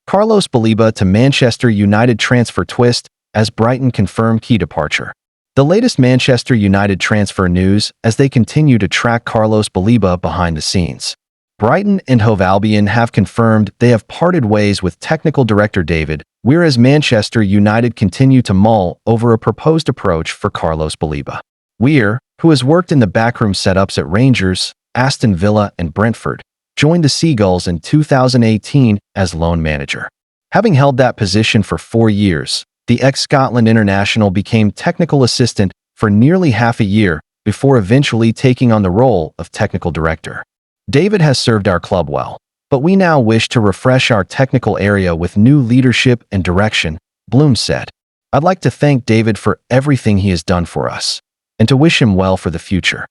Carlos Baleba to Manchester United transfer twist as Brighton confirm key departure. The latest Manchester United transfer news as they continue to track Carlos Baleba behind the scenes. Brighton and Hove Albion have confirmed they have parted ways with technical director David, whereas Manchester United continue to mull over a proposed approach for Carlos Baleba. Weir, who has worked in the backroom setups at Rangers, Aston Villa and Brentford, joined the Seagulls in 2018 as loan manager. Having held that position for 4 years, the ex-Scotland international became technical assistant for nearly half a year before eventually taking on the role of technical director. David has served our club well, but we now wish to refresh our technical area with new leadership and direction, Bloom said. I'd like to thank David for everything he has done for us, and to wish him well for the future.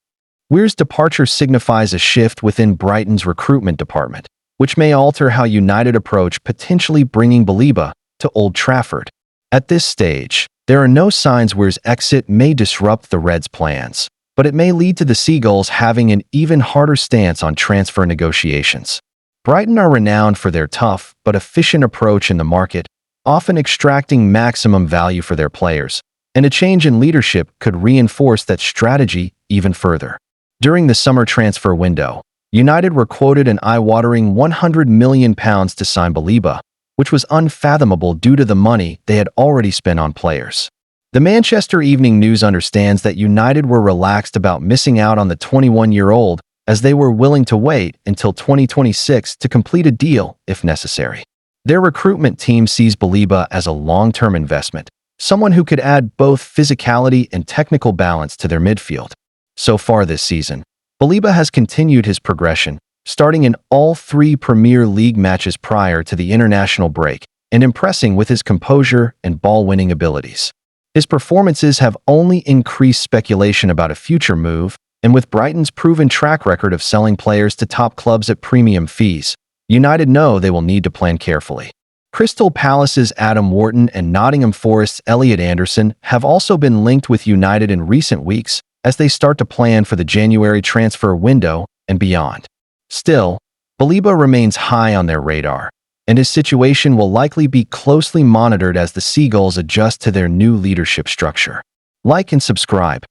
Weir's departure signifies a shift within Brighton's recruitment department, which may alter how United approach potentially bringing Baleba to Old Trafford. At this stage, there are no signs Weir's exit may disrupt the Reds' plans, but it may lead to the Seagulls having an even harder stance on transfer negotiations. Brighton are renowned for their tough but efficient approach in the market, often extracting maximum value for their players, and a change in leadership could reinforce that strategy even further. During the summer transfer window, United were quoted an eye-watering £100 million to sign Baleba, which was unfathomable due to the money they had already spent on players. The Manchester Evening News understands that United were relaxed about missing out on the 21-year-old as they were willing to wait until 2026 to complete a deal if necessary. Their recruitment team sees Baleba as a long-term investment, someone who could add both physicality and technical balance to their midfield. So far this season, Baleba has continued his progression, starting in all 3 Premier League matches prior to the international break and impressing with his composure and ball-winning abilities. His performances have only increased speculation about a future move, and with Brighton's proven track record of selling players to top clubs at premium fees, United know they will need to plan carefully. Crystal Palace's Adam Wharton and Nottingham Forest's Elliot Anderson have also been linked with United in recent weeks, as they start to plan for the January transfer window and beyond. Still, Baleba remains high on their radar, and his situation will likely be closely monitored as the Seagulls adjust to their new leadership structure. Like and subscribe.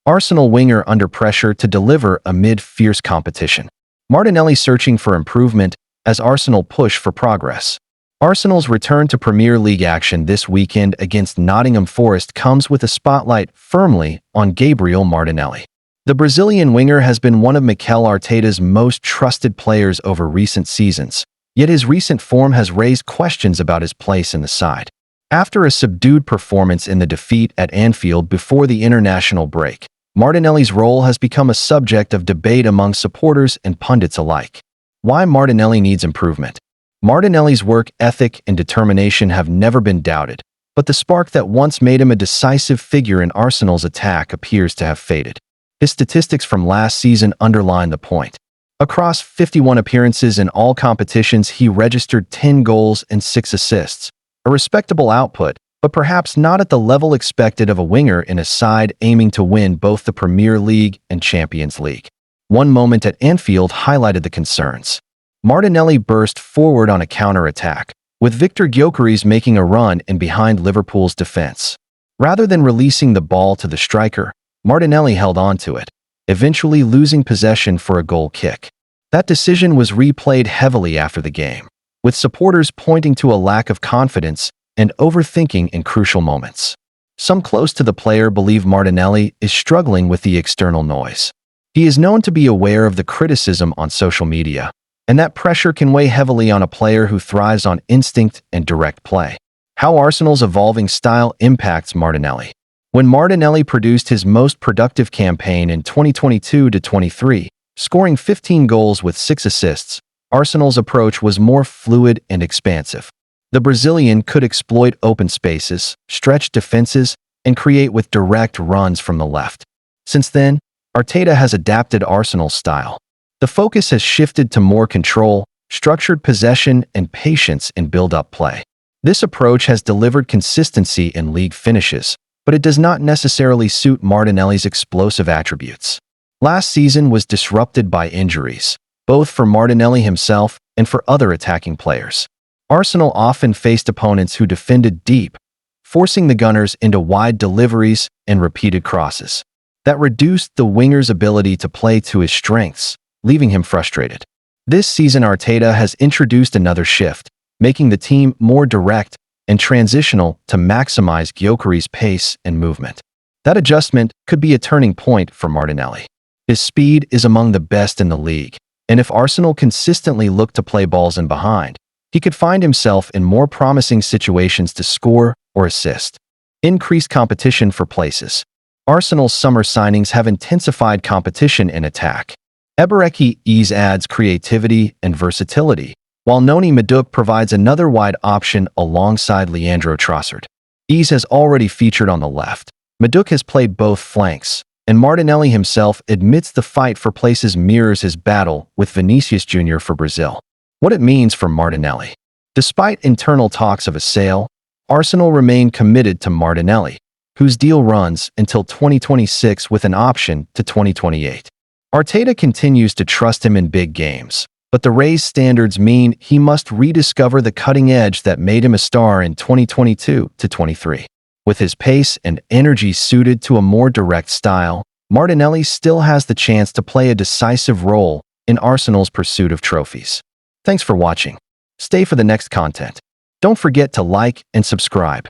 Arsenal winger under pressure to deliver amid fierce competition. Martinelli searching for improvement as Arsenal push for progress. Arsenal's return to Premier League action this weekend against Nottingham Forest comes with a spotlight firmly on Gabriel Martinelli. The Brazilian winger has been one of Mikel Arteta's most trusted players over recent seasons, yet his recent form has raised questions about his place in the side. After a subdued performance in the defeat at Anfield before the international break, Martinelli's role has become a subject of debate among supporters and pundits alike. Why Martinelli needs improvement? Martinelli's work ethic and determination have never been doubted, but the spark that once made him a decisive figure in Arsenal's attack appears to have faded. His statistics from last season underline the point. Across 51 appearances in all competitions, he registered 10 goals and 6 assists, a respectable output, but perhaps not at the level expected of a winger in a side aiming to win both the Premier League and Champions League. One moment at Anfield highlighted the concerns. Martinelli burst forward on a counter-attack, with Victor Gyökeres making a run in behind Liverpool's defense. Rather than releasing the ball to the striker, Martinelli held on to it, eventually losing possession for a goal kick. That decision was replayed heavily after the game, with supporters pointing to a lack of confidence and overthinking in crucial moments. Some close to the player believe Martinelli is struggling with the external noise. He is known to be aware of the criticism on social media, and that pressure can weigh heavily on a player who thrives on instinct and direct play. How Arsenal's evolving style impacts Martinelli. When Martinelli produced his most productive campaign in 2022-23, scoring 15 goals with 6 assists, Arsenal's approach was more fluid and expansive. The Brazilian could exploit open spaces, stretch defenses, and create with direct runs from the left. Since then, Arteta has adapted Arsenal's style. The focus has shifted to more control, structured possession, and patience in build-up play. This approach has delivered consistency in league finishes, but it does not necessarily suit Martinelli's explosive attributes. Last season was disrupted by injuries, both for Martinelli himself and for other attacking players. Arsenal often faced opponents who defended deep, forcing the Gunners into wide deliveries and repeated crosses. That reduced the winger's ability to play to his strengths, leaving him frustrated. This season Arteta has introduced another shift, making the team more direct and transitional to maximize Gyökeres's pace and movement. That adjustment could be a turning point for Martinelli. His speed is among the best in the league, and if Arsenal consistently look to play balls in behind, he could find himself in more promising situations to score or assist. Increased competition for places. Arsenal's summer signings have intensified competition in attack. Eberechi's adds creativity and versatility, while Noni Madueke provides another wide option alongside Leandro Trossard. Ease has already featured on the left. Madueke has played both flanks, and Martinelli himself admits the fight for places mirrors his battle with Vinicius Jr. for Brazil. What it means for Martinelli. Despite internal talks of a sale, Arsenal remain committed to Martinelli, whose deal runs until 2026 with an option to 2028. Arteta continues to trust him in big games, but the raised standards mean he must rediscover the cutting edge that made him a star in 2022-23. With his pace and energy suited to a more direct style, Martinelli still has the chance to play a decisive role in Arsenal's pursuit of trophies. Thanks for watching. Stay for the next content. Don't forget to like and subscribe.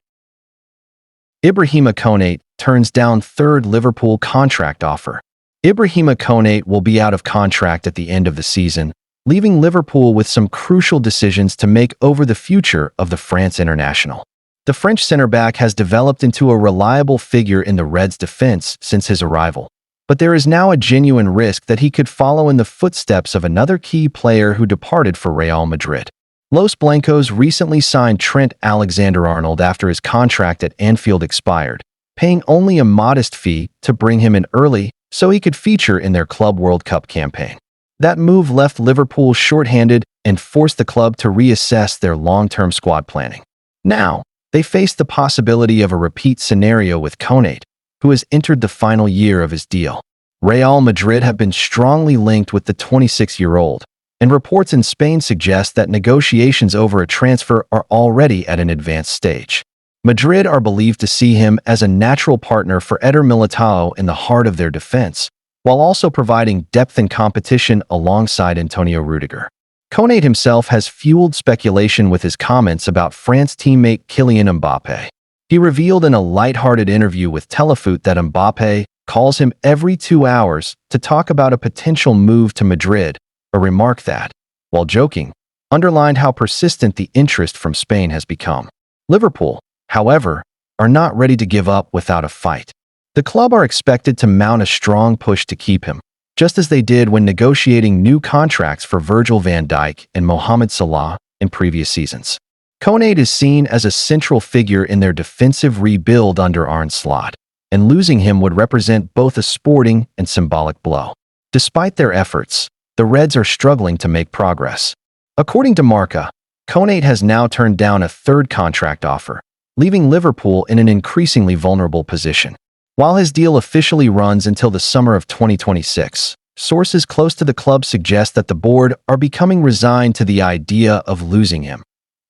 Ibrahima Konate turns down third Liverpool contract offer. Ibrahima Konate will be out of contract at the end of the season, leaving Liverpool with some crucial decisions to make over the future of the France international. The French centre-back has developed into a reliable figure in the Reds' defence since his arrival, but there is now a genuine risk that he could follow in the footsteps of another key player who departed for Real Madrid. Los Blancos recently signed Trent Alexander-Arnold after his contract at Anfield expired, paying only a modest fee to bring him in early so he could feature in their Club World Cup campaign. That move left Liverpool short-handed and forced the club to reassess their long-term squad planning. Now, they face the possibility of a repeat scenario with Konate, who has entered the final year of his deal. Real Madrid have been strongly linked with the 26-year-old, and reports in Spain suggest that negotiations over a transfer are already at an advanced stage. Madrid are believed to see him as a natural partner for Eder Militao in the heart of their defense, while also providing depth and competition alongside Antonio Rudiger. Konate himself has fueled speculation with his comments about France teammate Kylian Mbappé. He revealed in a light-hearted interview with Telefoot that Mbappé calls him every 2 hours to talk about a potential move to Madrid, a remark that, while joking, underlined how persistent the interest from Spain has become. Liverpool, however, are not ready to give up without a fight. The club are expected to mount a strong push to keep him, just as they did when negotiating new contracts for Virgil van Dijk and Mohamed Salah in previous seasons. Konate is seen as a central figure in their defensive rebuild under Arne Slot, and losing him would represent both a sporting and symbolic blow. Despite their efforts, the Reds are struggling to make progress. According to Marca, Konate has now turned down a third contract offer, leaving Liverpool in an increasingly vulnerable position. While his deal officially runs until the summer of 2026, sources close to the club suggest that the board are becoming resigned to the idea of losing him,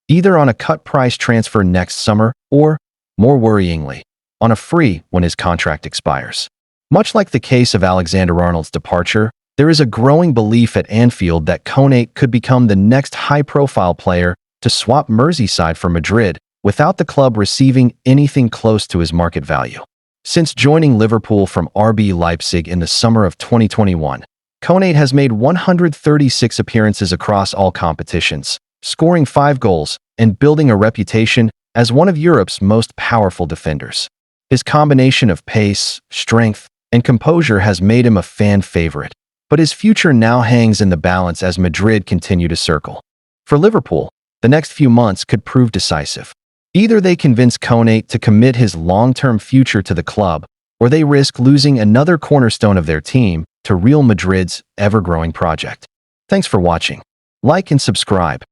either on a cut-price transfer next summer or, more worryingly, on a free when his contract expires. Much like the case of Alexander-Arnold's departure, there is a growing belief at Anfield that Konate could become the next high-profile player to swap Merseyside for Madrid without the club receiving anything close to his market value. Since joining Liverpool from RB Leipzig in the summer of 2021, Konate has made 136 appearances across all competitions, scoring 5 goals and building a reputation as one of Europe's most powerful defenders. His combination of pace, strength, and composure has made him a fan favorite, but his future now hangs in the balance as Madrid continue to circle. For Liverpool, the next few months could prove decisive. Either they convince Konate to commit his long-term future to the club, or they risk losing another cornerstone of their team to Real Madrid's ever-growing project. Thanks for watching. Like and subscribe.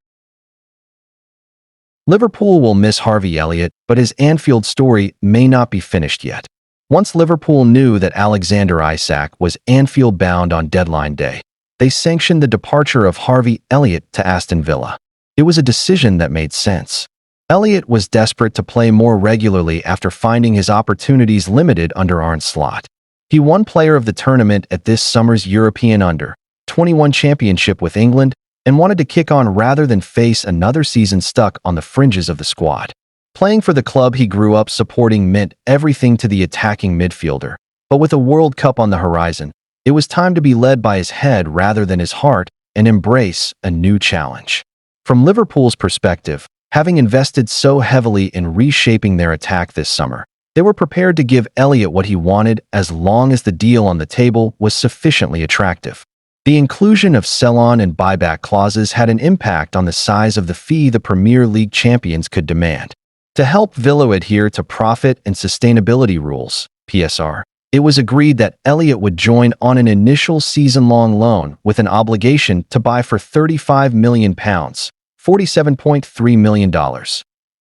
Liverpool will miss Harvey Elliott, but his Anfield story may not be finished yet. Once Liverpool knew that Alexander Isak was Anfield-bound on deadline day, they sanctioned the departure of Harvey Elliott to Aston Villa. It was a decision that made sense. Elliott was desperate to play more regularly after finding his opportunities limited under Arne Slot. He won Player of the Tournament at this summer's European Under-21 Championship with England and wanted to kick on rather than face another season stuck on the fringes of the squad. Playing for the club he grew up supporting meant everything to the attacking midfielder, but with a World Cup on the horizon, it was time to be led by his head rather than his heart and embrace a new challenge. From Liverpool's perspective, having invested so heavily in reshaping their attack this summer, they were prepared to give Elliott what he wanted as long as the deal on the table was sufficiently attractive. The inclusion of sell-on and buyback clauses had an impact on the size of the fee the Premier League champions could demand. To help Villa adhere to profit and sustainability rules, PSR, it was agreed that Elliott would join on an initial season-long loan with an obligation to buy for £35 million, $47.3 million,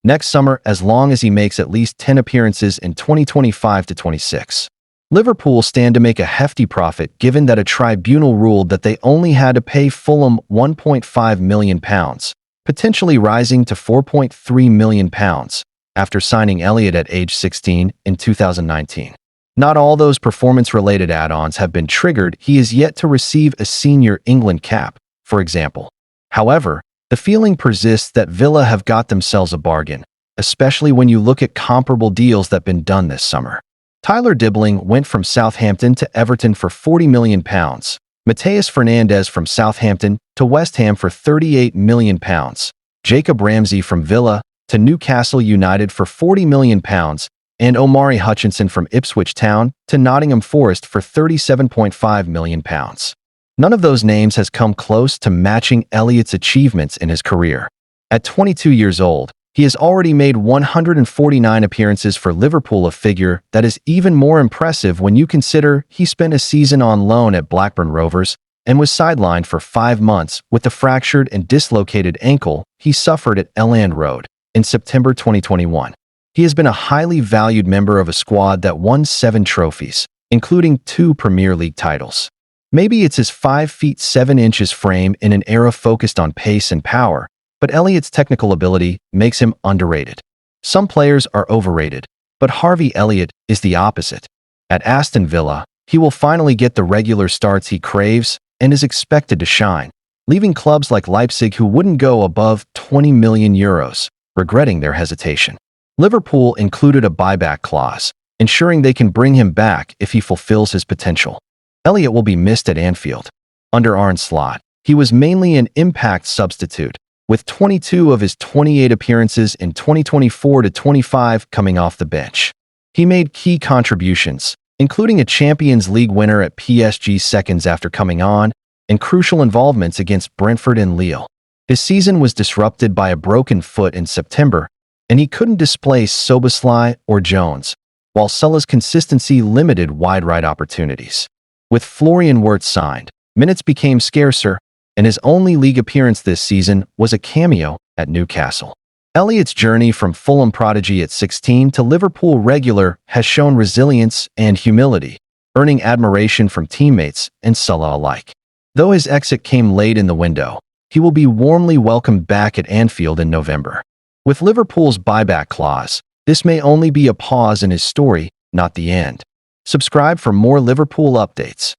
next summer as long as he makes at least 10 appearances in 2025-26. Liverpool stand to make a hefty profit given that a tribunal ruled that they only had to pay Fulham £1.5 million, potentially rising to £4.3 million after signing Elliott at age 16 in 2019. Not all those performance-related add-ons have been triggered. He is yet to receive a senior England cap, for example. However, the feeling persists that Villa have got themselves a bargain, especially when you look at comparable deals that have been done this summer. Tyler Dibbling went from Southampton to Everton for £40 million, Mateus Fernandes from Southampton to West Ham for £38 million, Jacob Ramsey from Villa to Newcastle United for £40 million, and Omari Hutchinson from Ipswich Town to Nottingham Forest for £37.5 million. None of those names has come close to matching Elliott's achievements in his career. At 22 years old, he has already made 149 appearances for Liverpool, a figure that is even more impressive when you consider he spent a season on loan at Blackburn Rovers and was sidelined for 5 months with the fractured and dislocated ankle he suffered at Elland Road in September 2021. He has been a highly valued member of a squad that won 7 trophies, including 2 Premier League titles. Maybe it's his 5 feet 7 inches frame in an era focused on pace and power, but Elliott's technical ability makes him underrated. Some players are overrated, but Harvey Elliott is the opposite. At Aston Villa, he will finally get the regular starts he craves and is expected to shine, leaving clubs like Leipzig, who wouldn't go above €20 million, regretting their hesitation. Liverpool included a buyback clause, ensuring they can bring him back if he fulfills his potential. Elliott will be missed at Anfield. Under Arne Slot, he was mainly an impact substitute, with 22 of his 28 appearances in 2024-25 coming off the bench. He made key contributions, including a Champions League winner at PSG seconds after coming on, and crucial involvements against Brentford and Lille. His season was disrupted by a broken foot in September, and he couldn't displace Szoboszlai or Jones, while Sulla's consistency limited wide-right opportunities. With Florian Wirtz signed, minutes became scarcer, and his only league appearance this season was a cameo at Newcastle. Elliott's journey from Fulham prodigy at 16 to Liverpool regular has shown resilience and humility, earning admiration from teammates and Sulla alike. Though his exit came late in the window, he will be warmly welcomed back at Anfield in November. With Liverpool's buyback clause, this may only be a pause in his story, not the end. Subscribe for more Liverpool updates.